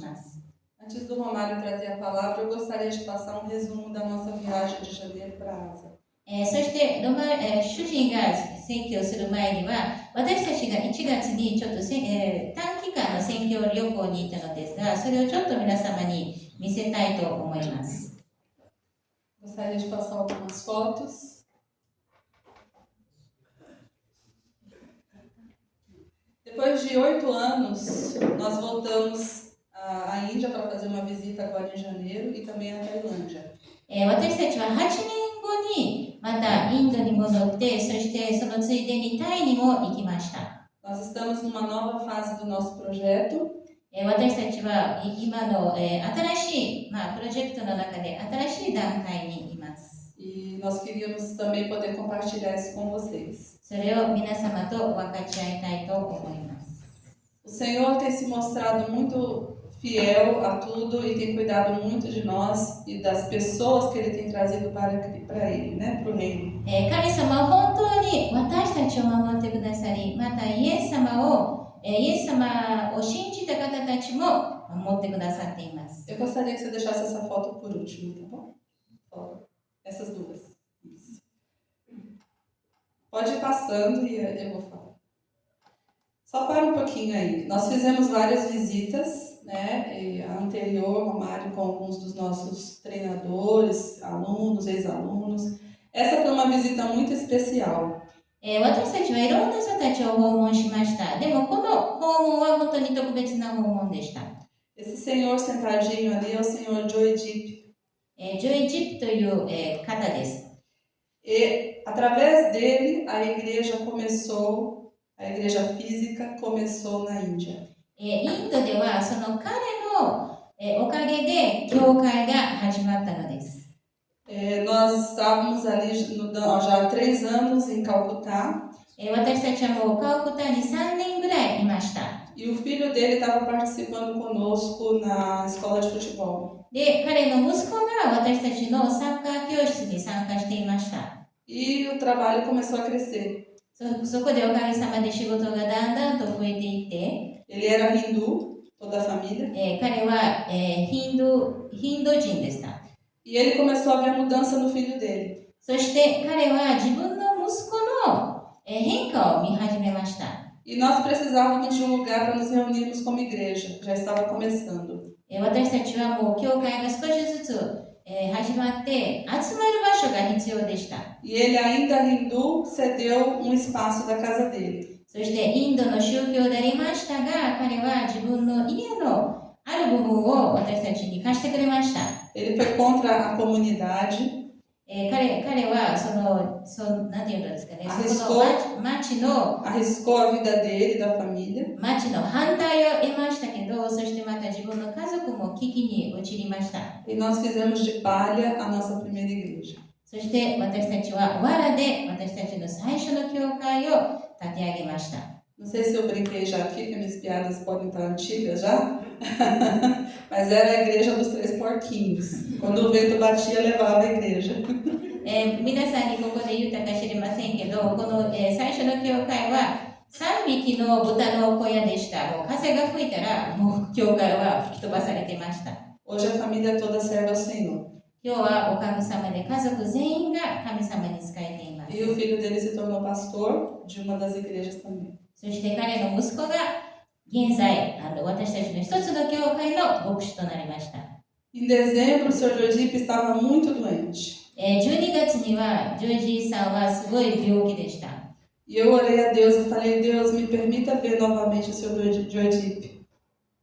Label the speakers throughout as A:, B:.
A: ます。
B: Antes do Romário trazer a palavra, eu gostaria de passar um resumo da nossa viagem de janeiro para a Ásia.
A: そして主人が宣教する前には、私たちが1月にちょっと短期間の宣教旅行に行ったのですが、それをちょっと皆様に見せたいと思います。
B: Gostaria de passar algumas fotos. Depois de 8 anos, nós voltamos à Índia para fazer uma visita agora em janeiro e também à Tailândia.
A: 私たちは8年後にまたインドに戻って、そしてそのついでにタイにも行きました。
B: Nós estamos numa nova fase do nosso projeto.
A: 私たちは今の新しいプロジェクトの中で新しい段階にいます。
B: E nós queríamos também poder compartilhar isso com vocês.
A: それを皆様と分かち合いたいと思います。
B: O Senhor tem se mostrado muito fiel a tudo e tem cuidado muito de nós e das pessoas que Ele tem trazido para Ele, né, para o reino.
A: 神様は本当に私たちを守ってくださり、またイエス様を信じた方たちも守ってくださっています。
B: Eu gostaria que você deixasse essa foto por último, tá bom? Essas duas. Isso. Pode ir passando e eu vou falar. Só para um pouquinho aí. Nós fizemos várias visitas, né? A anterior, Romário, com alguns dos nossos treinadores, alunos, ex-alunos. Essa foi uma visita muito especial.
A: 私たちはいろんな人たちを訪問しました。でもこの訪問は本当に特別な訪問でした。
B: Esse senhor sentadinho ali é o senhor Joy Deep.
A: Joy Deep という方です。
B: E através dele a igreja física começou na Índia.
A: インドではその彼のおかげで教会が始まったのです。
B: Nós estávamos ali já há 3 anos em Calcutá.
A: 私たちはもうカオクタに3年ぐらいいました。
B: E o filho dele estava participando conosco na escola de futebol.
A: で、彼の息子が私たちのサッカー教室に参加していました。
B: E o trabalho começou a crescer.
A: そこでおかげさまで仕事がだんだんと増えていって、
B: Ele era hindu, toda a família.
A: 彼はヒンド人でした。
B: E ele começou a ver a mudança no filho dele.
A: そして彼は自分の息子の変化を見始めました。
B: E nós precisávamos de um lugar para nos reunirmos como igreja. Já estava começando.
A: 私たちはもう教会が少しずつ始まって集まる場所が必要でした。
B: E ele ainda hindu cedeu um espaço da casa dele.
A: そしてインドの宗教でありましたが、彼は自分の家のある部分を私たちに貸してくれました。
B: Ele foi contra a comunidade.
A: 彼はなんて言うんですかね、
B: arriscou a vida dele, da família.
A: 町の反対を得ましたけど、そしてまた自分の家族も危機に陥りました。
B: E nós fizemos de palha a nossa primeira igreja.
A: そして私たちは藁で私たちの最初の教会を立て上げました。
B: Não sei se eu brinquei já aqui, que minhas piadas podem estar antigas já, mas era a igreja dos 3 porquinhos. Quando o vento batia, levava a igreja.
A: 皆さんにここで言ったか知りませんけど、この、最初の教会は3匹の豚の小屋でした。もう風が吹いたら、もう教会は吹き飛ばされてました。
B: Hoje a família toda serve ao Senhor.
A: 今日はおかげさまで家族全員が神様に仕えています。
B: E o filho dele se tornou pastor de uma das igrejas também.
A: そして彼の息子が現在私たちの一つの教会の牧師となりました。
B: Em dezembro, o Sr. Joydeep estava muito doente.
A: 12月にはジョイジーさんはすごい病気でした。
B: E eu orei a Deus e falei: Deus, me permita ver novamente o Sr. Joydeep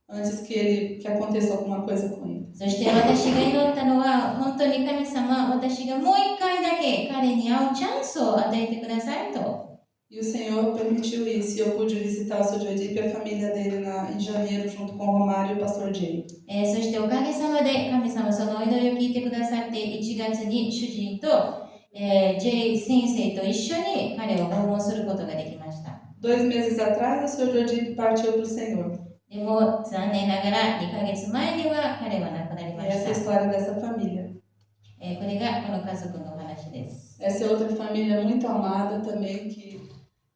B: antes que aconteça alguma coisa com ele.
A: そして私が祈ったのは、本当に神様、私がもう一回だけ彼に会うチャンスを与えてくださいと。
B: E o Senhor permitiu isso, e eu pude visitar o Sr. Joydeep e a família dele em janeiro, junto com o Romário e o pastor Jay.
A: そしておかげさまで神様そのお祈りを聞いてくださって、1月に主人と、Jay 先生と一緒に彼を訪問することができました。
B: 2 meses atrás, o Sr. Joydeep partiu para o Senhor.
A: でも残念ながら2ヶ月前には彼は亡くなりました。
B: Essa é a história dessa família.
A: これがこの家族のお話です。
B: Essa é outra família muito amada também, que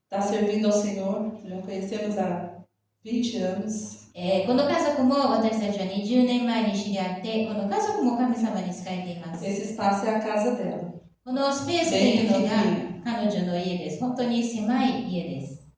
B: está servindo ao Senhor. Já conhecemos a 20 anos.
A: この家族も私たちは20年前に知り合って、この家族も神様に仕えています。
B: Esse espaço é a casa dela.
A: このスペースと
B: Bem
A: いうのが
B: pequenininha.
A: 彼女の家です。本当に狭い家です。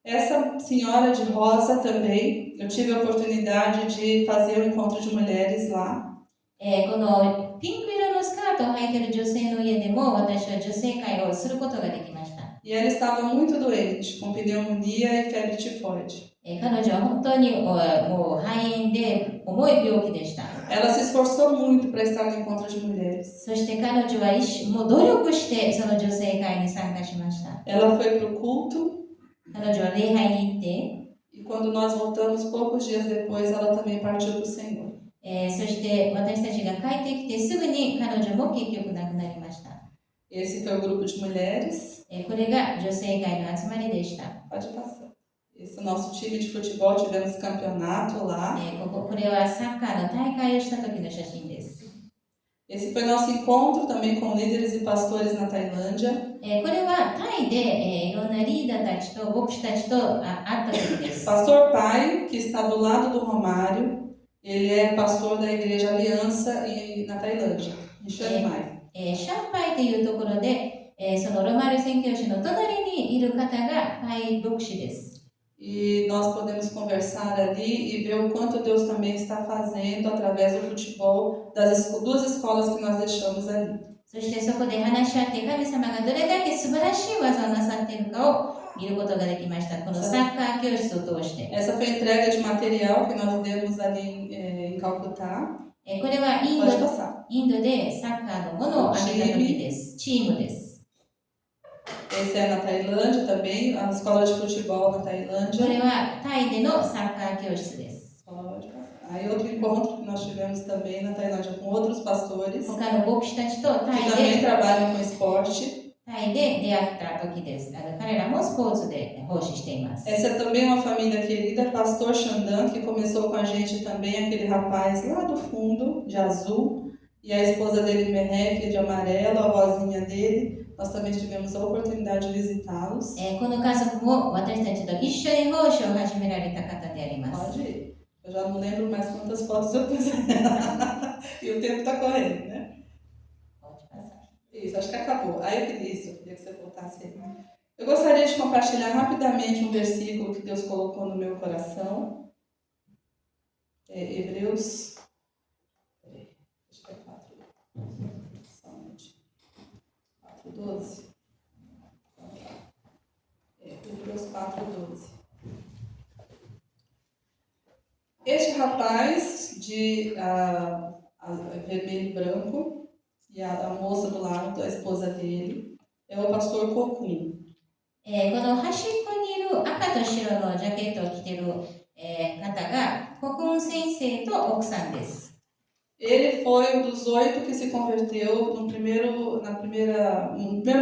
B: Essa senhora de rosa também, eu tive a oportunidade de fazer um encontro de mulheres lá.
A: このピンク色のスカートを履いている女性の家でも私は女性会をすることができました。
B: E ela estava muito doente, com pneumonia e febre tifoide.
A: 彼女は本当にもう肺炎で重い病気でした。
B: Ela se esforçou muito para estar no encontro de mulheres.
A: そして彼女はもう努力してその女性会に参加しました。
B: Ela foi para o culto.
A: 彼女は礼拝に行って、
B: E quando nós voltamos, poucos dias depois, ela também partiu para o Senhor.
A: そして私たちが帰ってきてすぐに彼女も結局亡くなりました。
B: Esse foi o grupo de mulheres.
A: これが女性会の集まりでした。
B: Pode passar. Esse é o nosso time de futebol, tivemos campeonato lá.
A: これはサッカーの大会をした時の写真です。
B: Esse foi nosso encontro também com líderes e pastores na Tailândia.
A: これはタイでいろんなリーダーたちと牧師たちと会った時です。
B: Pastor Pai, que está do lado do Romário, ele é pastor da Igreja Aliança na Tailândia, em Chiang Mai.
A: シャンパイというところで、そのロマル宣教師の隣にいる方がパイ牧師です。
B: E nós podemos conversar ali e ver o quanto Deus também está fazendo através do futebol das duas escolas que nós deixamos ali.
A: そしてそこで話し合って神様がどれだけ素晴らしい技をなさっているかを見ることができました。このサッカー教室を通して。
B: Essa foi a entrega de material que nós demos ali em Calcutá.
A: これはイン
B: Pode passar.
A: ドでサッカーのものをあげた時です。チームです。
B: Esse é na Tailândia também, a escola de futebol na
A: こ
B: Tailândia.
A: れはタイでのサッカー教室です。
B: Pode passar. Aí outro encontro que nós tivemos também na Tailândia com outros pastores
A: 他の牧師たちとタ
B: que
A: イ
B: também
A: で
B: trabalham com esporte.
A: 出会った時です。彼らもスポーツで奉仕しています。
B: Essa é também uma família querida, pastor Xandan, que começou com a gente também, aquele rapaz lá do fundo, de azul, e a esposa dele, Merreque, de amarelo, a vozinha dele. Nós também tivemos a oportunidade de visitá-los.
A: この家族も私たちと一緒に奉仕を始められた方であります。
B: Pode ir. Eu já não lembro mais quantas fotos eu pus. E o tempo está correndo, né?
A: Pode passar.
B: Isso, acho que acabou. Aí eu queria que você voltasse aí. Eu gostaria de compartilhar rapidamente um versículo que Deus colocou no meu coração. Hebreus. Acho que é 4. Só um minutinho. 4:12. Hebreus 4:12. Este rapaz de vermelho e branco e a moça do lado, a esposa dele, é o pastor Cocum.
A: この端っこにいる赤と白のジャケットを着ている、方がコクン先生と奥さんです。
B: Ele foi um dos 8 que se converteu no primeiro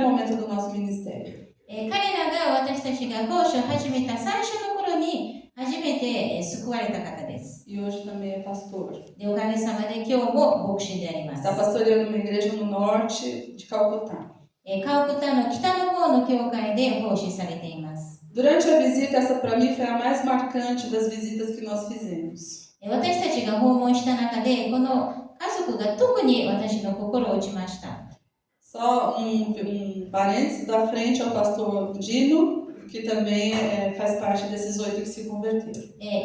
B: momento do nosso ministério.
A: 彼らが私たちが奉仕を始めた最初の頃に初めて救われた方です。
B: E hoje também é pastor.
A: で、おかげさまで今日も牧師であります。
B: Está pastoreando uma igreja no norte de Calcutá.
A: カウクタの北の方の教会で奉仕されています。
B: Durante a visita, essa para mim foi a mais marcante das visitas que nós fizemos.
A: 私たちが訪問した中で、この家族が特に私の心を打ちました。
B: Só parênteses, da frente ao pastor Dino, que também faz parte desses 8 que se converteram.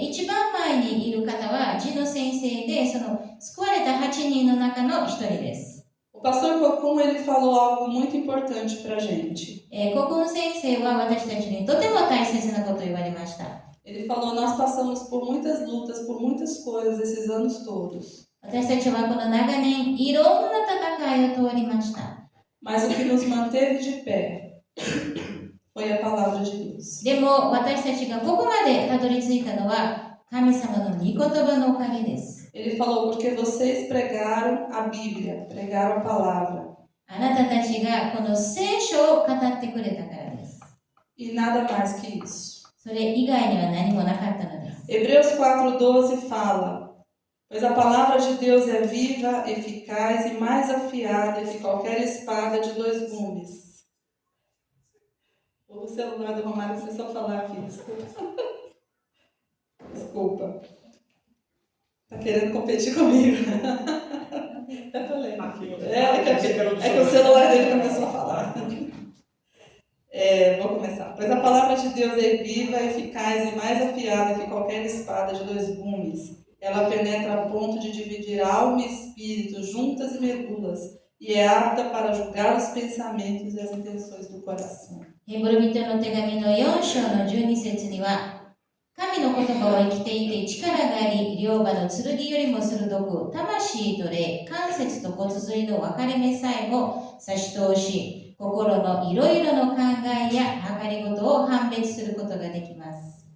A: 一番前にいる方はジノ先生で、その救われた8人の中の一人です。
B: O pastor Cocum, ele falou algo muito importante para a gente.
A: コクン先生は私たちにとても大切なことを言われました。
B: Ele falou, nós passamos por muitas lutas, por muitas coisas esses anos todos.
A: 私たちはこの長年いろんな戦いを通りました。
B: Mas o que nos manteve de pé foi a palavra de Deus.
A: でも私たちがここまでたどり着いたのは神様の御言葉のおかげです。
B: Ele falou, porque vocês pregaram a Bíblia, pregaram a palavra.
A: あなたたちがこの聖書を語ってくれたからです。
B: E nada mais que isso.
A: それ以外には何もなかったのです。
B: Hebreus 4:12 fala, pois a palavra de Deus é viva, eficaz e mais afiada que qualquer espada de 2 gumes. O celular do Romário começou a falar aqui, desculpa. Desculpa. Tá querendo competir comigo. Eu tô lendo aqui. É que o celular dele começou a falar. Vou começar. Pois a palavra de Deus é viva, eficaz e mais afiada que qualquer espada de 2 gumes. Ela penetra a ponto de dividir alma e espírito, juntas e medulas, e é apta para julgar os pensamentos e as intenções do coração.
A: ヘブル人の手紙の4章の12節には、神の言葉は生きていて力があり、両刃の剣よりも鋭く、魂と霊、関節と骨髄の分かれ目さえも差し通し、心のいろいろの考えや計りごとを判別することができます。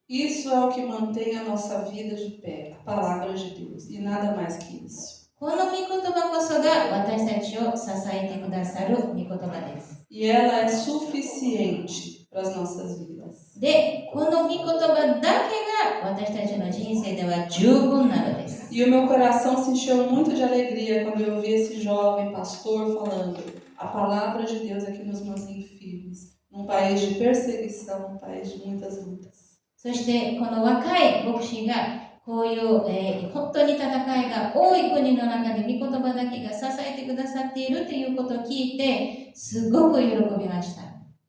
B: Isso é o que mantém a nossa vida de pé, a palavra de Deus, e nada mais que isso.
A: この御言葉こそが私たちを支えてくださる御言葉です。
B: E ela é suficiente para as nossas vidas.
A: で、この御言葉だけが私たちの人生では十分なのです。
B: E o meu coração se encheu muito de alegria quando eu vi esse jovem pastor falando: a palavra de Deus é que nos mantém firmes, num país de perseguição, num país de muitas lutas.
A: そしてこの若い牧師がこういう、本当に戦いが多い国の中で御言葉だけが支えてくださっているということを聞いてすごく喜びました。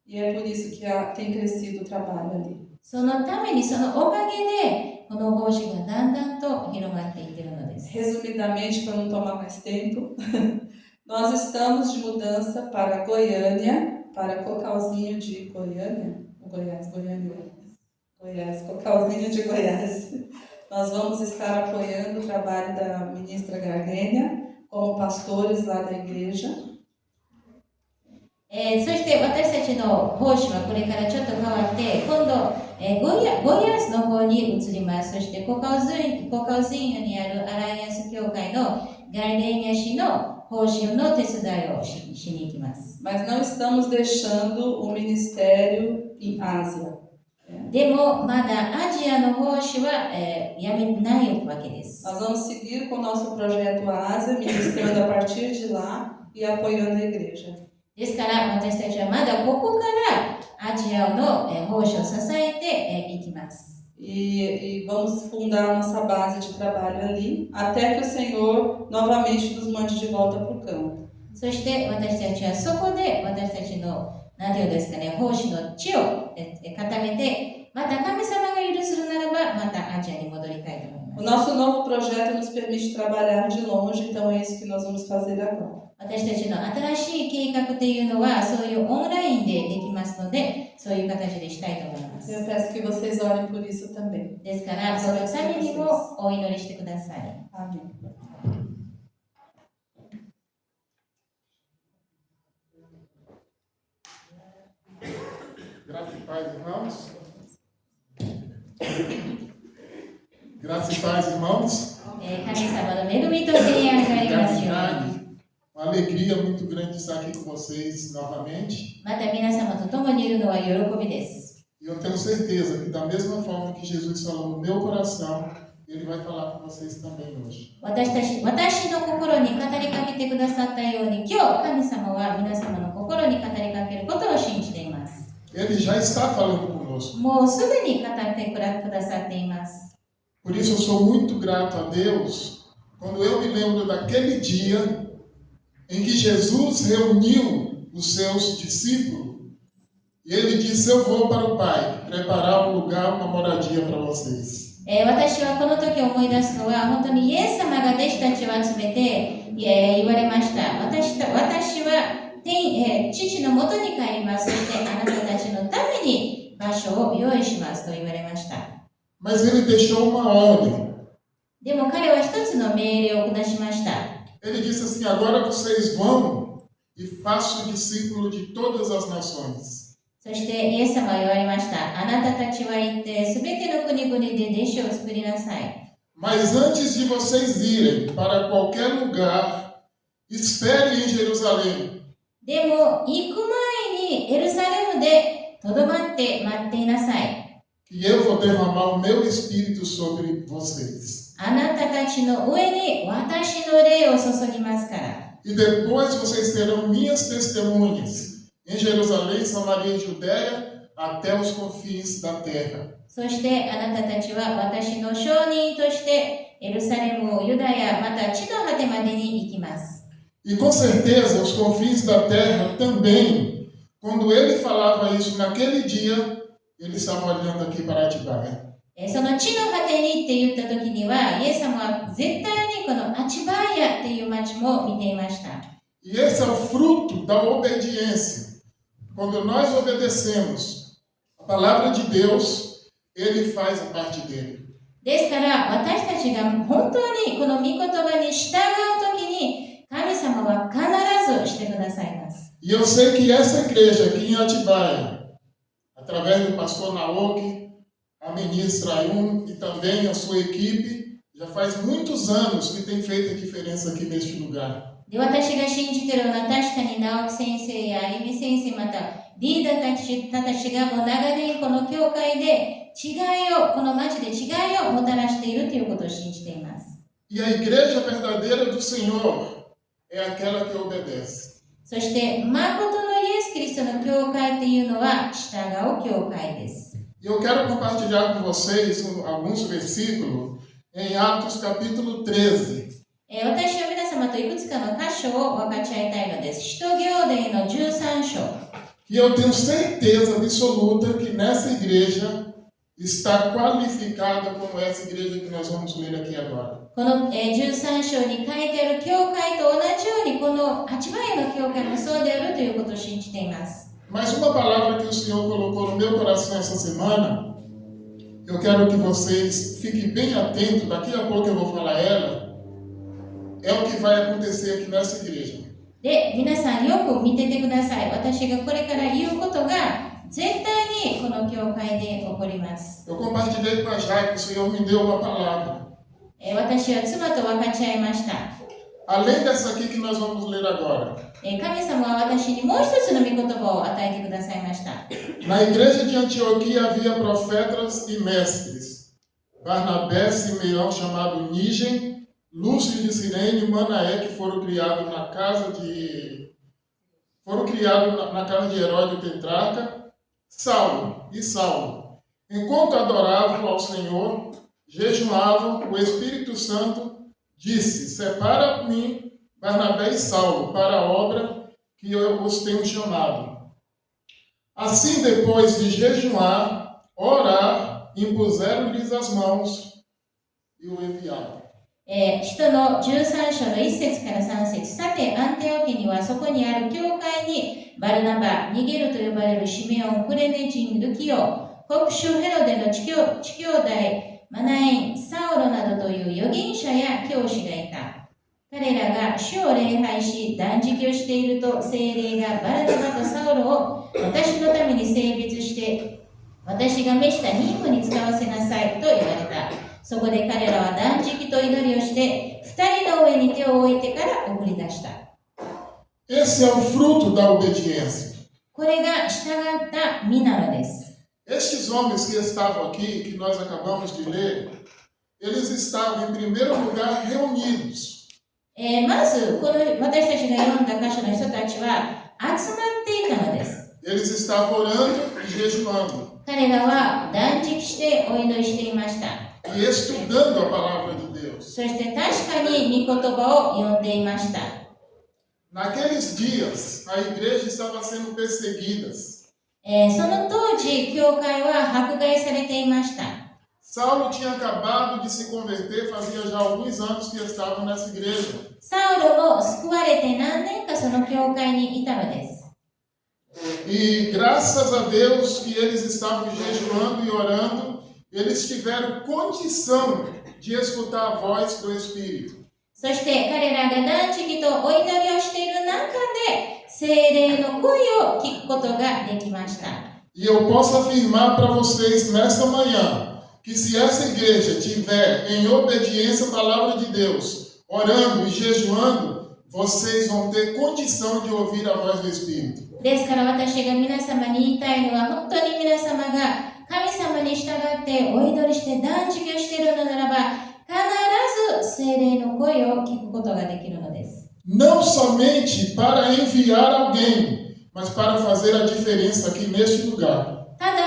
B: E é por isso que tem crescido o trabalho ali.
A: そのためにそのおかげでこの奉仕がだんだんと広まっていっているのです。
B: Resumidamente, para não tomar mais tempo, nós estamos de mudança para Goiânia, para Cocalzinho de Goiânia, Goiás, Cocalzinho de Goiás. Nós vamos estar apoiando o trabalho da ministra Gargênia como pastores lá da igreja.
A: そして私たちの奉仕はこれからちょっと変わって今度、ゴイアスの方に移ります。そしてコカウズインにあるアライアンス教会のガリレーニャ市の奉仕の手伝いをしに行きます。
B: Mas não estamos deixando o ministério em Ásia.
A: でもまだアジアの奉仕は、やめないわけです。
B: Nós vamos seguir com o nosso projeto Ásia, ministrando a partir de lá e apoiando a igreja.
A: ですから私たちはまだここからアジアの奉仕を支えていきます。
B: E vamos fundar a nossa base de trabalho ali, até que o Senhor novamente nos mande de volta para o campo.
A: そして私たちはそこで私たちの何て言うんですかね、奉仕の地を固めて、また神様が許するならばまたアジアに戻りたいと思います。
B: O nosso novo projeto nos permite trabalhar de longe, então é isso que nós vamos fazer agora.
A: 私たちの新しい計画っていうのはそういうオンラインでできますので、そういう形でしたいと思います。
B: Eu peço que vocês orem por isso também.
A: ですからそのためにもお祈りしてください。
B: Amém.
C: Graça e paz, irmãos. Graça e paz, irmãos.
A: 神様の恵みと平安がありますように。
C: Uma alegria muito grande estar aqui com vocês novamente.
A: また皆様と共にいるのは喜びです。
C: E eu tenho certeza que da mesma forma que Jesus falou no meu coração, Ele vai falar com vocês também hoje.
A: 私の心に語りかけてくださったように、今日神様は皆様の心に語りかけることを信じています。
C: Ele já está falando conosco.
A: もうすでに語ってくださっています。
C: Por isso eu sou muito grato a Deus quando eu me lembro daquele dia em que Jesus reuniu os seus discípulos e Ele disse: eu vou para o Pai preparar um lugar, uma moradia para vocês.
A: 私はこの時思い出すのは本当にイエス様が弟子たちを集めて言われました。私は父のもとに帰ります。そしてあなたたちのために場所を用意しますと言われました。
C: Mas Ele deixou uma ordem.
A: でも彼は一つの命令を下しました。
C: Ele disse assim: agora vocês vão e façam discípulo de todas as nações.
A: そしてイエス様は言われました。あなたたちは行ってすべての国々で弟子を作りなさい。
C: Mas antes de vocês irem para qualquer lugar, esperem em Jerusalém.
A: でも行く前にエルサレムでとどまって待っていなさい。
C: Que eu vou derramar o meu espírito sobre vocês.
A: あなたたちの上に私の霊を注ぎますから。
C: E depois vocês terão minhas testemunhas em Jerusalém, Samaria e Judéia, até os confins da terra.
A: そしてあなたたちは私の証人としてエルサレムをユダヤまた地の果てまでに行きます。
C: E com certeza os confins da terra também, quando ele falava isso naquele dia, ele estava olhando aqui para Atibaia.
A: その地の果てにって言った時には、イエス様は絶対にこのアチバイアっていう町も見ていました。
C: E esse é o fruto da obediência. Quando nós obedecemos a palavra de Deus, ele faz a parte dele.
A: ですから私たちが本当にこの御言葉に従う時に神様は必ずしてくださいます。
C: E eu sei que essa igreja aqui em Atibaia, através do pastor Naoki, a ministra Ayun e também a sua equipe, já faz muitos anos que tem feito a diferença aqui neste lugar.
A: で私が信じているのは確かに直樹先生やあゆみ先生またリーダーたちがもう長年この教会で違いをこの町で違いをもたらしているということを信じています。
C: E a igreja verdadeira do Senhor é aquela que obedece.
A: そして誠のイエス・キリストの教会っていうのは従う教会です。
C: E eu quero compartilhar com vocês alguns versículos em Atos capítulo 13.
A: 私は皆様といくつかの箇所を分かち合いたいのです。使徒行伝の13章。
C: E eu tenho certeza absoluta que nessa igreja está qualificada como essa igreja que nós vamos ler aqui agora.
A: この13章に書いてある教会と同じようにこのアチバイアの教会もそうであるということを信じています。
C: Mas uma palavra que o Senhor colocou no meu coração essa semana, eu quero que vocês fiquem bem atentos, daqui a pouco eu vou falar ela, é o que vai acontecer aqui nessa igreja.
A: で、皆さんよく見ててください。私がこれから言うことが絶対にこの教会で起こります。
C: Eu compartilhei com a Jai que o Senhor me deu uma palavra.
A: 私は妻と分かち合いました。
C: Além dessa aqui que nós vamos ler agora.
A: 神様は私にもう一つの御言葉を与えてくださいました。
C: Na igreja de Antioquia havia profetas e mestres. Barnabé, Simeão, chamado Níger, Lúcio de Cirene e Manaé, que foram criados na casa de Herodes o Tetrarca, Saulo. Enquanto adoravam ao Senhor, jejuavam, o Espírito Santo disse: separa mim, Barnabé e Saulo, para a obra que eu os tenho chamado. Assim, depois de jejuar, orar, impuseram-lhes as mãos e o enviaram.
A: 使徒の13章の1節から3節。さて、アンテオキにはそこにある教会にバルナバ、ニゲルと呼ばれるシメオン、クレネ人、ルキオ、国主ヘロデの地兄弟、マナエン、サウロなどという預言者や教師がいた。彼らが主を礼拝し、断食をしていると、聖霊がバルナバとサウロを私のために性別して、私が召した任務に使わせなさいと言われた。そこで彼らは断食と祈りをして、二人の上に手を置いてから送り出した。
C: Esse é o fruto da obediência.
A: これが従った実なのです。
C: Estes homens que estavam aqui, que nós acabamos de ler, eles estavam em primeiro lugar reunidos.
A: まず、この私たちが読んだ箇所の人たちは集まっていたのです。
C: Eles estavam orando e jejuando.
A: 彼らは断食してお祈りしていました。
C: E estudando a palavra de Deus.
A: そして確かに御言葉を読んでいました。
C: Naqueles dias, a igreja estava sendo perseguida.
A: その当時、教会は迫害されていました。
C: Saulo tinha acabado de se converter, fazia já alguns anos que estava nessa igreja.
A: サウロも救われて何年かその教会にいたのです。
C: E graças a Deus que eles estavam jejuando e orando, eles tiveram condição de escutar a voz do Espírito.
A: そして彼らが断食とお祈りをしている中で聖霊の声を聞くことができました。
C: E eu posso afirmar para vocês nessa manhã que se essa igreja tiver em obediência à palavra de Deus, orando e jejuando, vocês vão ter condição de ouvir a voz do Espírito.
A: ですから私が皆様に言いたいのは本当に皆様が神様に従ってお祈りして断食をしているのならば必ず聖霊の声を聞くことができるのです。
C: Não somente para enviar alguém, mas para fazer a diferença aqui neste lugar.
A: ただ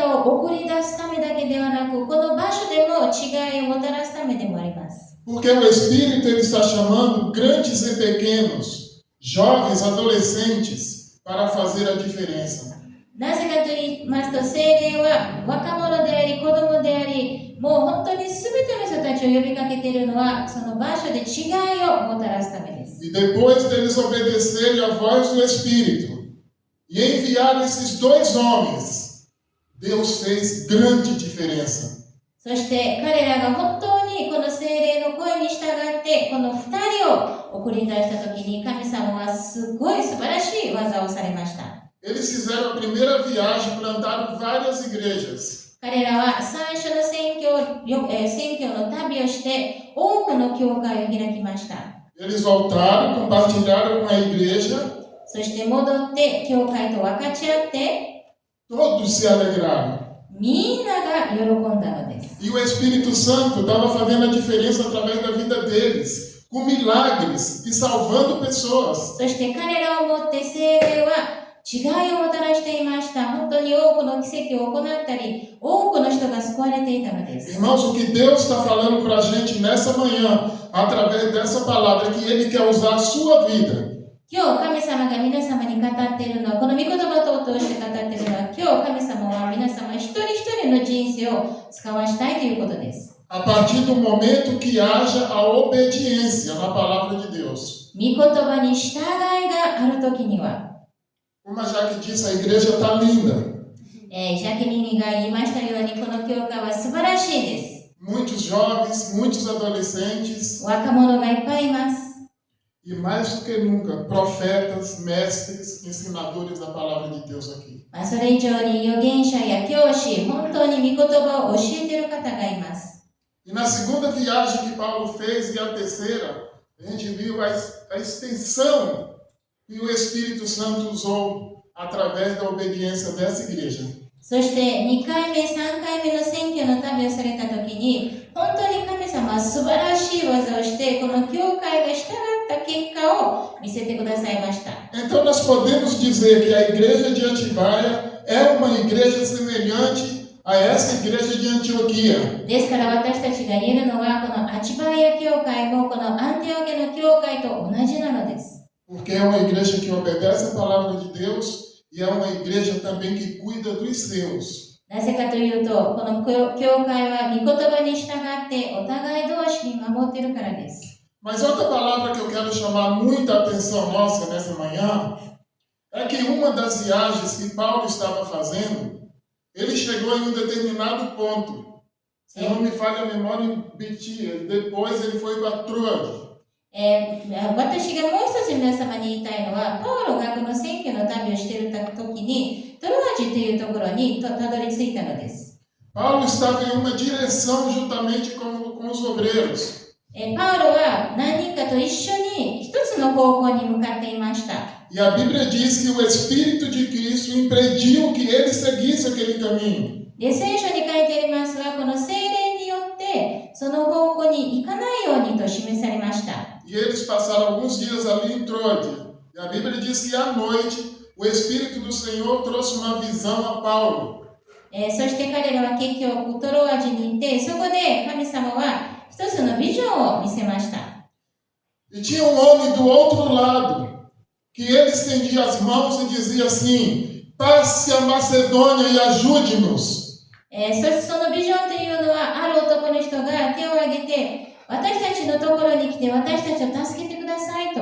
A: を送り出すためだけではなく、この場所でも違いをもたらすためでもあります。
C: Porque o Espírito ele está chamando grandes e pequenos, jovens, adolescentes, para fazer a diferença.
A: なぜかと言いますと、聖霊は若者であり、子供であり、もう本当に全ての人たちを呼びかけているのは、その場所で違いをもたらすためです。
C: E depois deles obedecerem à voz do Espírito e enviar esses dois homens, Deus fez grande diferença.
A: そして彼らが本当にこの聖霊の声に従ってこの2人を送り出したときに、神様はすごい素晴らしい技をされました。
C: Eles fizeram a primeira viagem, plantaram várias igrejas.
A: 彼らは最初の宣教の旅をして多くの教会を開きました。
C: Eles voltaram, compartilharam com a igreja.
A: そして戻って教会と分かち合って、
C: Todos se alegraram.
A: みんなが喜んだのです。
C: E o Espírito Santo estava fazendo a diferença através da vida deles, com milagres e salvando pessoas.
A: そして彼らをもって聖霊は違いをもたらしていました。本当に多くの奇跡を行ったり、多くの人が救われていたのです。
C: Irmãos, o que Deus está falando para a gente nessa manhã, através dessa palavra, é que Ele quer usar a sua vida.
A: 今日神様が皆様に語っているのは、この御言葉を通して語っているのは、今日神様は皆様一人一人の人生を使わしたいということです。
C: A partir do momento que haja a obediência na palavra de Deus.
A: 御言葉に従いがあるときには、
C: Como a Jaque disse, a igreja está linda.
A: ジャケミンが言いましたように、この教会は素晴らしいです。
C: Muitos jovens, muitos adolescentes.
A: 若者がいっぱいいます。
C: E mais do que nunca, profetas, mestres, ensinadores da palavra de Deus aqui.
A: それ以上に預言者や教師、本当に御言葉を教えている方がいます。
C: E na segunda viagem que Paulo fez e a terceira, a gente viu a extensão que o Espírito Santo usou através da obediência dessa igreja.
A: そして2回目、3回目の選挙の旅をされたときに、本当に神様は素晴らしい技をして、この教会が従った結果を見せてくださいました。
C: Então nós podemos dizer que a igreja de Atibaia é uma igreja semelhante a essa igreja de Antioquia.
A: ですから私たちが言えるのは、このアチバイア教会もこのアンティオケの教会と同じなのです。
C: Porque é uma igreja que obedece a palavra de Deus e é uma igreja também que cuida dos seus.
A: なぜかというと、この教会は御言葉に従ってお互い同士に守っているからです。
C: Mas outra palavra que eu quero chamar muita atenção nossa nessa manhã é que uma das viagens que Paulo estava fazendo, ele chegou em um determinado ponto. Se não me falha a memória, em Betia. Depois ele foi para Troade.
A: 私がもう一つ皆様に言いたいのは、パウロがこの選挙の旅をしている時に、トロアジというところにたどり着いたのです。
C: Paulo estava em uma direção juntamente com os obreiros.
A: パウロは何人かと一緒に一つの方向に向かっていました。
C: E a Bíblia diz que o Espírito de Cristo impediu que ele seguisse aquele caminho.
A: で、聖書に書いてありますが、この聖霊によってその方向に行かないようにと示されました。
C: E eles passaram alguns dias ali em Troade. E a Bíblia diz que à noite o Espírito do Senhor trouxe uma visão a Paulo.
A: そして彼らは結局トロアジに行って、そこで神様は一つのビジョンを見せました。
C: E tinha um homem do outro lado, que ele estendia as mãos e dizia assim: passe a Macedônia e ajude-nos.
A: そしてそのビジョンというのは、ある男の人が手を挙げて、私たちのところに来て私たちを助けてくださいと。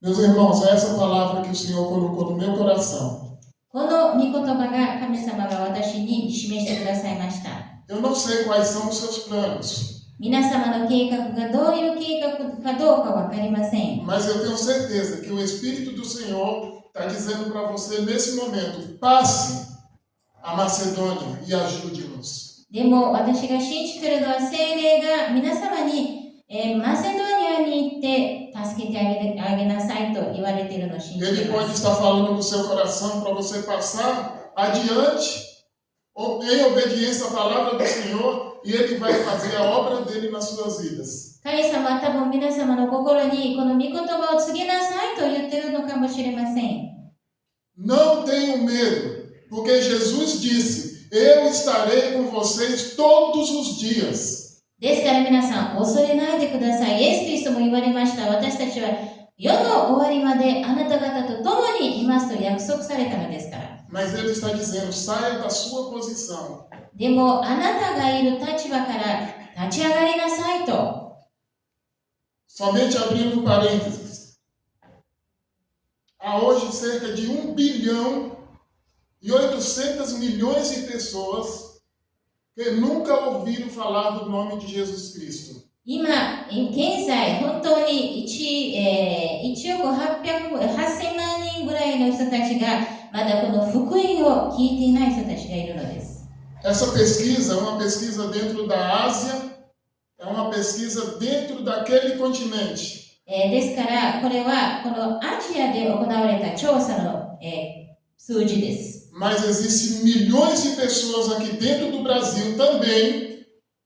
C: Meus irmãos, é essa palavra que o Senhor colocou no meu coração.
A: この御言葉が神様が私に示してくださいました。
C: Eu não sei quais são os seus planos,
A: 皆様の計画がどういう計画かどうかわかりません。
C: mas eu tenho certeza que o Espírito do Senhor está dizendo para você nesse momento: passe a Macedônia e ajude-nos.
A: でも私が信じているのは、聖霊が皆様に、マセドニアに行って助けてあげなさいと言われているのを信じてい
C: Ele
A: ま
C: pode
A: す。
C: estar falando no seu coração para você passar adiante, ou em obediência à palavra do Senhor, e Ele vai fazer a obra dele nas suas vidas.
A: 神様は多分皆様の心にこの御言葉を告げなさいと言っているのかもしれません。
C: Não tenham medo, porque Jesus disse: eu estarei com vocês todos os dias.
A: ですから皆さん、恐れないでください。イエス・キリストも言われました。私たちは世の終わりまであなた方と共にいますと約束されたのですから。
C: Mas ele está dizendo, saia da sua posição.
A: でも、あなたがいる立場から立ち上がりなさいと。
C: Somente abrindo parênteses. Há hoje cerca de 1 bilhão e 800 milhões de pessoas que nunca ouviram falar do nome de Jesus Cristo.
A: 今、現在、本当に1億8000万人ぐらいの人たちが、まだこの福音を聞いていない人たちがいるのです。
C: Essa pesquisa é uma pesquisa dentro da Ásia, é uma pesquisa dentro daquele continente.
A: ですから、これはこのアジアで行われた調査の、数字です。
C: Mas existem milhões de pessoas aqui dentro do Brasil também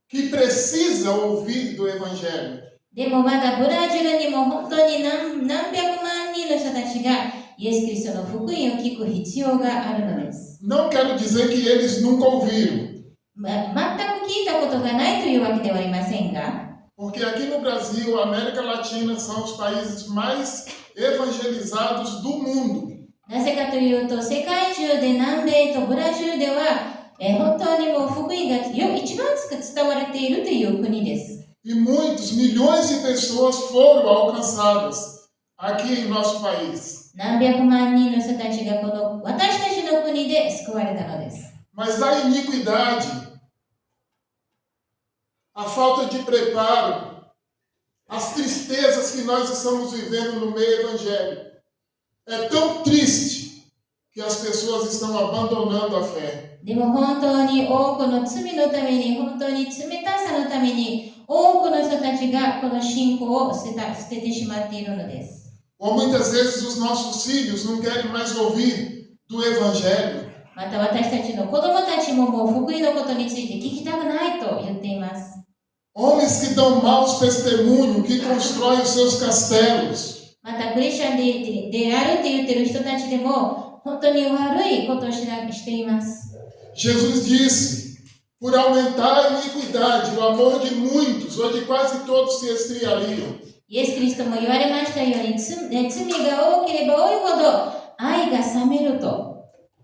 C: que precisam ouvir do Evangelho.
A: でもまだブラジルにも本当に何百万人の人たちがイエス・キリストの福音を聞く必要があるのです。
C: Não quero dizer que eles nunca ouviram.
A: 全く聞いたことがないというわけではありませんが、
C: Porque aqui no Brasil, a América Latina são os países mais evangelizados do mundo.
A: なぜかというと、世界中で南米とブラジルでは、本当にもう福音が一番伝われているという国です。
C: E muitos, milhões de pessoas foram alcançadas aqui em nosso país.
A: 何百万人の人たちがこの私たちの国で救われたのです。
C: Mas a iniquidade, a falta de preparo, as tristezas que nós estamos vivendo no meio evangélico, é tão triste que as pessoas estão abandonando a fé.
A: でも本当に多くの罪のために、本当に冷たさのために、多くの人たちがこの信仰を捨ててしまっているのです。
C: Ou muitas vezes os nossos filhos não querem mais ouvir do Evangelho.
A: また私たちの子供たちももう福音のことについて聞きたくないと言っています。
C: Homens que dão maus testemunhos, que constroem os seus castelos.
A: またクリスチャンであるって言ってる人たちでも本当に悪いことをしています。
C: Jesus disse, por aumentar a iniquidade, o amor de muitos ou de quase todos se esfriariam.
A: イエス・キリストも言われましたように、罪が多ければ多いほど愛が冷めると。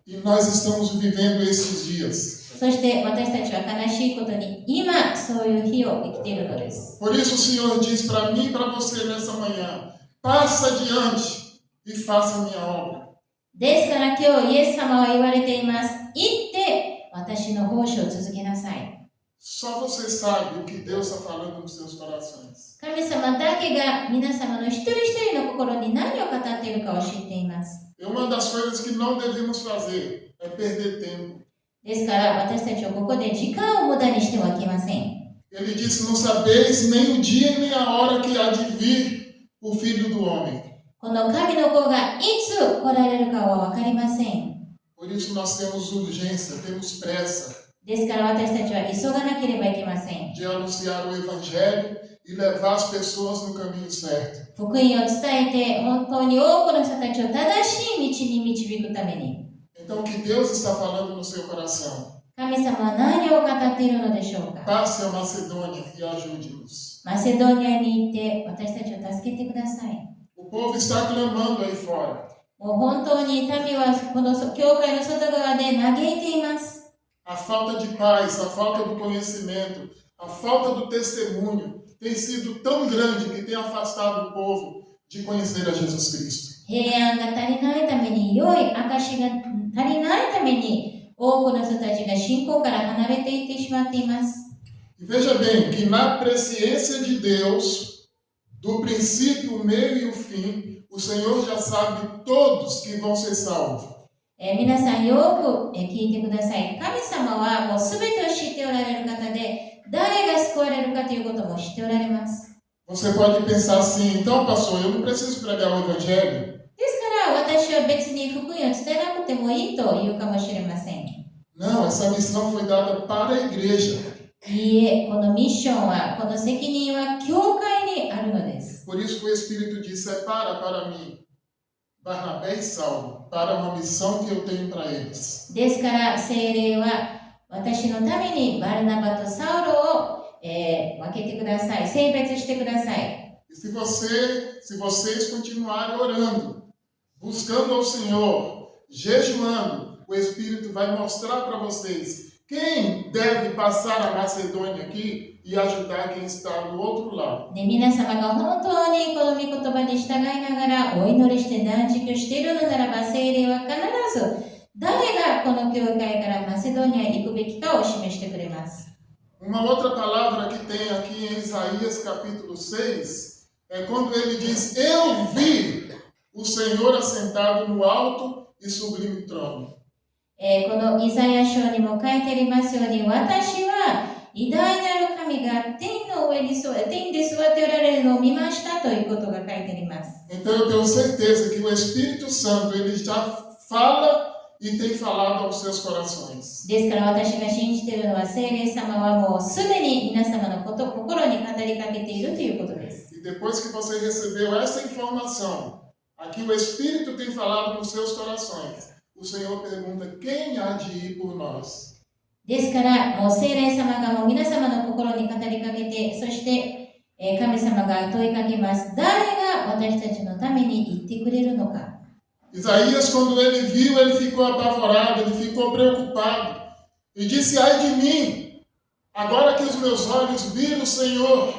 C: E nós estamos vivendo esses dias.
A: そして私たちは悲しいことに今そういう日を生きているのです。
C: Por isso o Senhor diz para mim e para você nessa manhã, passa adiante e faça a minha obra.
A: ですから今日イエス様は言われています。行って私の奉仕を続けなさい。
C: Só você sabe o que Deus está falando nos seus corações.
A: 神様だけが皆様の一人一人の心に何を語っているかを知っています。
C: E uma das coisas que não devemos fazer é perder tempo.
A: ですから私たちはここで時間を無駄にしてはいけません。
C: Ele disse, não sabeis nem o dia nem a hora que há de vir o Filho do Homem.
A: この神の子がいつ来られるかは分かりません。
C: Por isso nós temos urgência, temos pressa
A: ですから私たちは急がなければいけません。
C: de anunciar o Evangelho e levar as pessoas no caminho certo.
A: 福音を伝えて本当に多くの人たちを正しい道に導くために。
C: Então, o que Deus está falando no seu coração?
A: 神様は何を語っているのでしょうか。
C: Passe a Macedônia e ajude-nos.
A: マセドニアに行って私たちを助けてください。
C: O povo está clamando aí fora.
A: もう本当に民はこの教会の外側で嘆いています。
C: A falta de paz, a falta do conhecimento, a falta do testemunho tem sido tão grande que tem afastado o povo de conhecer a Jesus Cristo.
A: 平安が足りないために、良い証が足りないために、多くの人たちが信仰から離れていってしまっています。
C: E veja bem que na presciência de Deus, do princípio, o meio e o fim, o Senhor já sabe todos que vão ser salvos.
A: 皆さんよく聞いてください。神様はもう全てを知っておられる方で、誰が救われるかということも知っておられます。
C: Você pode pensar assim, então pastor, eu não preciso pregar o Evangelho.
A: ですから私は別に福音を伝えなくてもいいと言うかもしれません。
C: Não, essa missão foi dada para a igreja.
A: いいえ、このミッションは、この責任は教会にあるのです。
C: Por isso que o Espírito diz, separa para mim Barnabé e Saulo, para uma missão que eu tenho para eles.
A: ですから聖霊は私のためにバルナバとサウロを、分けてください。選別してください。
C: E se vocês continuarem orando, buscando ao Senhor, jejuando, o Espírito vai mostrar para vocês quem deve passar a Macedônia aqui e ajudar quem está do outro lado.
A: で、皆様が本当にこの御言葉に従いながらお祈りして断食をしているのならば、聖霊は必ず誰がこの教会からマセドニアへ行くべきかを示してくれます。
C: Uma outra palavra que tem aqui em Isaías capítulo 6 é quando ele diz: Eu vi o Senhor assentado no alto e sublime trono.
A: このイザヤ書にも書いてありますように、私は偉大なる神が天で座っておられるのを見ましたということが書いてあります。
C: Então eu tenho certeza que o Espírito Santo ele já fala e tem falado aos seus corações.
A: ですから私が信じているのは、聖霊様はもうすでに皆様の心に語りかけているということです。
C: E depois que você recebeu essa informação, aqui o Espírito tem falado nos seus corações, o Senhor pergunta: quem há de ir por nós?
A: ですから、もう聖霊様がもう皆様の心に語りかけて、そして、神様が問いかけます。誰が私たちのために言ってくれるのか。
C: Isaías, quando ele viu, ele ficou apavorado, ele ficou preocupado. E disse: ai de mim, agora que os meus olhos viram o Senhor,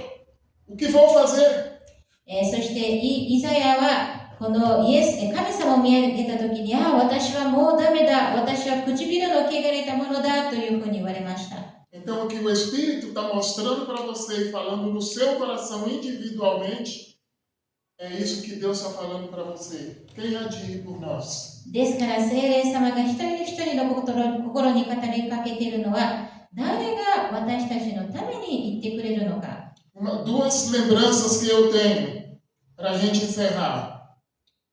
C: o que vou fazer?
A: そして、イザヤは、この神様を見上げたときに、私はもうダメだ、私は唇の汚れたものだというふうに言われました。
C: Então, o que o Espírito está mostrando para você e falando no seu coração individualmente, é isso que Deus está falando para você. Quem há de ir por nós?
A: ですから、聖霊様が一人一人の心に語りかけているのは、誰が私たちのために言ってくれるのか。
C: Duas lembranças que eu tenho para a gente encerrar.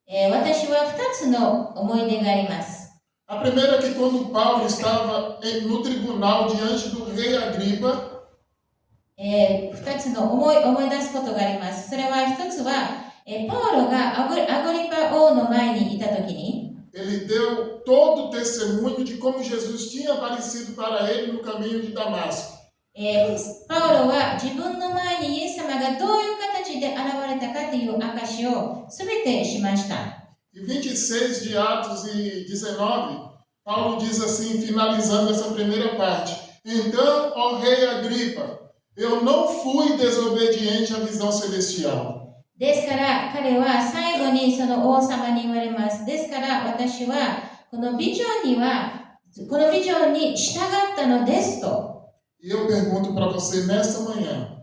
A: 私は2つの思い出があります。
C: A primeira é que quando Paulo estava no tribunal diante do rei Agripa,
A: 2つの思い出すことがあります。それは1つは、パウロがアゴリパ王の前にいたときに、
C: ele deu todo o testemunho de como Jesus tinha aparecido para ele no caminho de Damasco.
A: パウロは自分の前にイエス様がどういう形で現れたかという証をすべてしました。
C: Em 26 de Atos e 19, Paulo diz assim, finalizando essa primeira parte: Então, ó rei Agripa, eu não fui desobediente à visão celestial.
A: ですから彼は最後にその王様に言われます。ですから私はこのビジョンに従ったのですと。
C: E eu pergunto para você nesta manhã: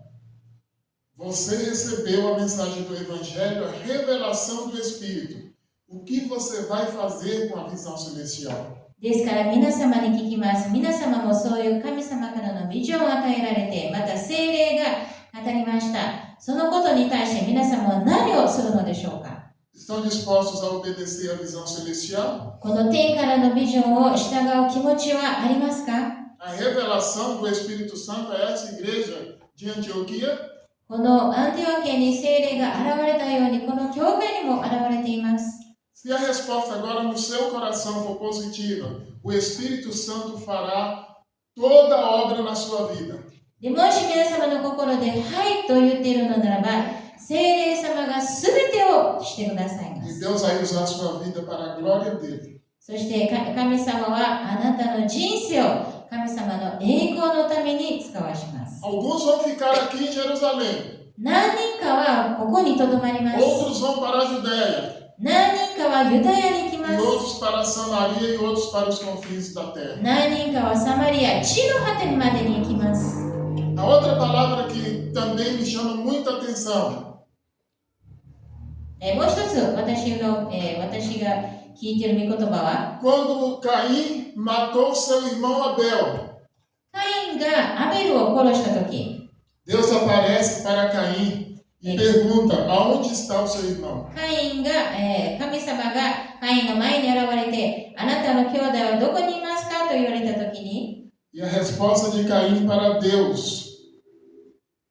C: você recebeu a mensagem do Evangelho, a revelação do Espírito? O que você vai fazer com a visão celestial?
A: ですから皆様に聞きます。皆様もそういう神様からのビジョンを与えられて、また聖霊が語りました。そのことに対して皆様は何をするのでしょうか？
C: Estão dispostos a obedecer à visão celestial?
A: この天からのビジョンを従う気持ちはありますか？
C: A revelação do Espírito Santo a essa igreja de Antioquia?
A: このアンティオキアに聖霊が現れたように、この教会にも現れています。
C: Se a resposta agora no seu coração for positiva, o Espírito Santo fará toda a obra na sua vida.
A: でもし皆様の心ではいと言っているのならば、聖霊様がすべてをしてくださいま
C: E
A: す。
C: Deus vai usar a sua vida para a glória dele.
A: そして神様はあなたの人生を神様の栄光のために使わします。
C: Alguns vão ficar aqui em Jerusalém.
A: 何人かはここにとどまります。
C: Outros vão para a Judéia.
A: 何人かはユダヤに行きま
C: E
A: す。
C: outros para a Samaria e outros para os confins da terra.
A: 何人かはサマリア、地の果てまでに行きます。
C: A outra palavra que também me chama muita atenção.
A: もう一つ私が聞いている御言葉は、
C: Quando Caim matou seu irmão Abel,
A: カインがアベルを殺したとき、
C: Deus aparece para Caim e pergunta: aonde está o seu irmão?
A: カインが、神様がカインの前に現れて、あなたの兄弟はどこにいますかと言われたときに、
C: E a resposta de Caim para Deus,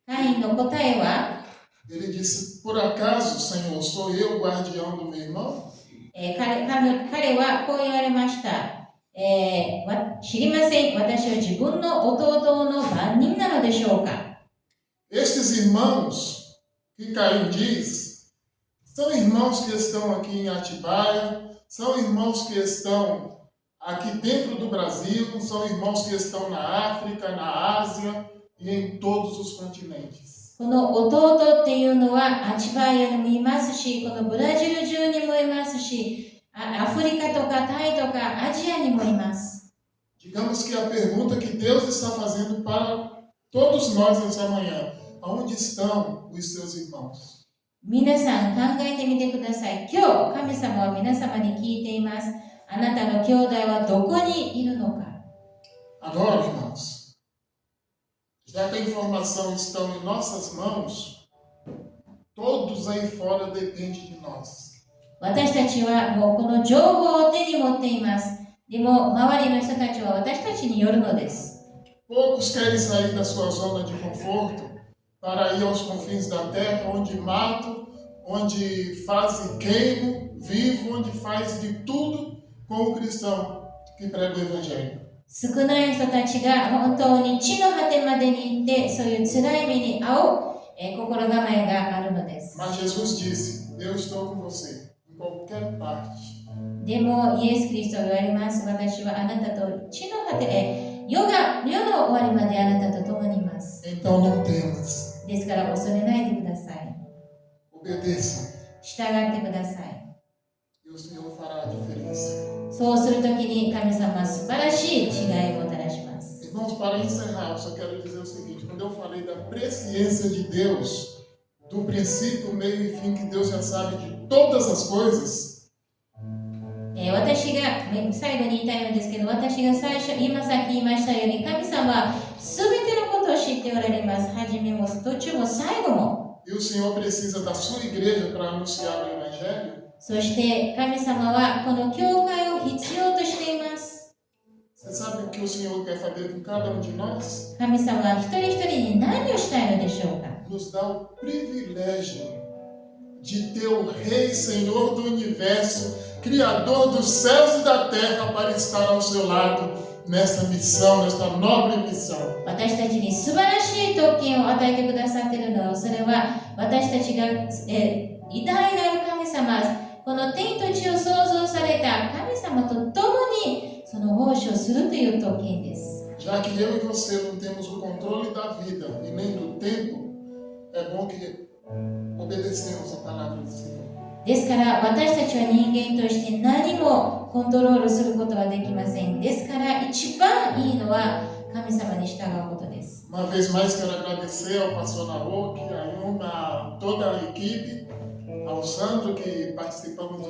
A: カインの答えは、
C: ele disse: por acaso, Senhor, sou eu o guardião do meu irmão?
A: 彼はこう言われました。知りません。私は自分の弟の番人なのでしょうか。
C: Estes irmãos que Caim diz, são irmãos que estão aqui em Atibaia, são irmãos que estão aqui dentro do Brasil, são irmãos que estão na África, na Ásia e em todos os continentes.
A: この弟っていうのはアチバイアにもいますし、このブラジル中にもいますし、アフリカとかタイとかアジアにもいます。
C: Digamos que a pergunta que Deus está fazendo para todos nós nessa manhã, aonde estão os seus irmãos?
A: 皆さん考えてみてください。今日神様は皆様に聞いています。あなたの兄弟はどこにいるのか。
C: Agora, irmãos, já que a informação está em nossas mãos, todos aí fora dependem de nós.
A: 私たちはもうこの情報を手に持っています。でも周りの人たちは私たちによるのです。
C: Poucos querem sair da sua zona de conforto para ir aos confins da terra, onde matam, onde fazem queimo, vivo, onde faz de tudo com o cristão que prega o evangelho.
A: 少ない人たちが本当に地の果てまでに行ってそういう辛い目に遭う、心構えがあるのです。
C: Mas Jesus disse, eu estou com você, em qualquer parte.
A: でもイエス・キリストは言われます。私はあなたと地の果てへ、世の終わりまであなたと共にいます。
C: Então não temas,
A: ですから恐れないでください。
C: obedeça,
A: 従ってください。
C: e o Senhor fará a diferença.
A: そうするときに神様は素晴らしい違いをもたらします。
C: Irmãos, para encerrar, eu só quero dizer o seguinte, quando eu falei da presciência de Deus, do princípio, meio e fim, que Deus já sabe de todas as coisas,
A: 私が最後に言いたいのですけど、私が今さっき言いましたように、神様は全てのことを知っておられます。初めも途中も最後も。
C: e o Senhor precisa da sua igreja para anunciar o Evangelho,
A: そして神様はこの教会を必要としています。
C: você sabe o que o Senhor quer fazer com cada um de nós?
A: 神様は一人一人に何をしたいのでしょうか。
C: Nos dá o privilégio de ter o Rei, Senhor do Universo, Criador dos céus e da terra, para estar ao seu lado nessa missão, nesta nobre missão.
A: 私たちに素晴らしい特権を与えてくださっているのは、それは私たちが、偉大なる神様、この天と地を創造された神様と共にその奉仕をするという特権です。
C: Já que eu e você não temos o controle da vida e nem do tempo, é bom que obedecemos a palavra do Senhor.
A: ですから私たちは人間として何もコントロールすることはできません。ですから一番いいのは神様に従うことです。
C: Uma vez mais quero agradecer ao pastor Naoki, a Yuma, a toda a equipe, ao Sandro que participamos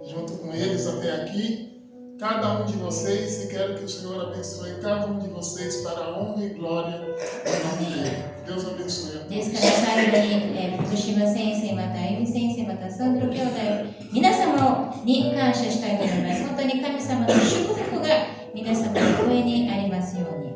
C: junto com eles até aqui, cada um de vocês, e quero que o Senhor abençoe cada um de vocês para a honra e glória do nome dele. Deus abençoe a
A: ですから最後に、福島先生またあゆみ先生またサンドロ兄弟皆様に感謝したいと思います。本当に神様の祝福が皆様の声にありますように。